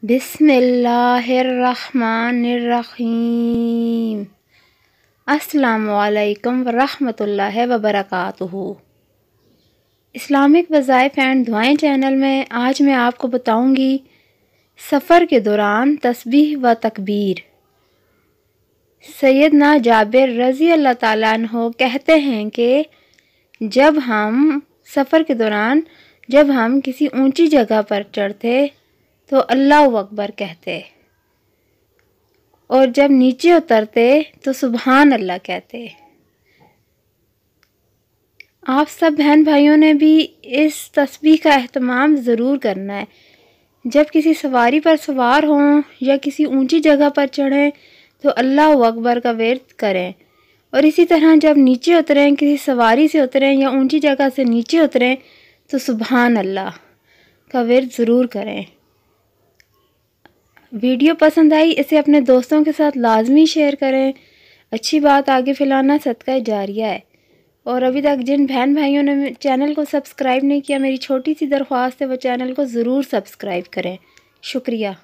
बिस्मिल्लाहिर्रहमानिर्रहीम। अस्सलामुअलैकुम वरहमतुल्लाहि वबरकातुहू। इस्लामिक वज़ाइफ़ एंड दुआएं चैनल में आज मैं आपको बताऊंगी सफ़र के दौरान तस्बीह व तकबीर। सैयदना जाबिर रज़ी अल्लाह ताला अन्हो कहते हैं कि जब हम सफ़र के दौरान जब हम किसी ऊंची जगह पर चढ़ते तो अल्लाहु अकबर कहते, और जब नीचे उतरते तो सुबहान अल्लाह कहते। आप सब बहन भाइयों ने भी इस तस्बीह का एहतमाम ज़रूर करना है। जब किसी सवारी पर सवार हों या किसी ऊंची जगह पर चढ़ें तो अल्लाहु अकबर का विर्द करें, और इसी तरह जब नीचे उतरें, किसी सवारी से उतरें या ऊंची जगह से नीचे उतरें तो सुबहान अल्लाह का विर्द ज़रूर करें। वीडियो पसंद आई इसे अपने दोस्तों के साथ लाजमी शेयर करें। अच्छी बात आगे फैलाना सदका जारिया है। और अभी तक जिन बहन भाइयों ने चैनल को सब्सक्राइब नहीं किया, मेरी छोटी सी दरख्वास्त है वो चैनल को ज़रूर सब्सक्राइब करें। शुक्रिया।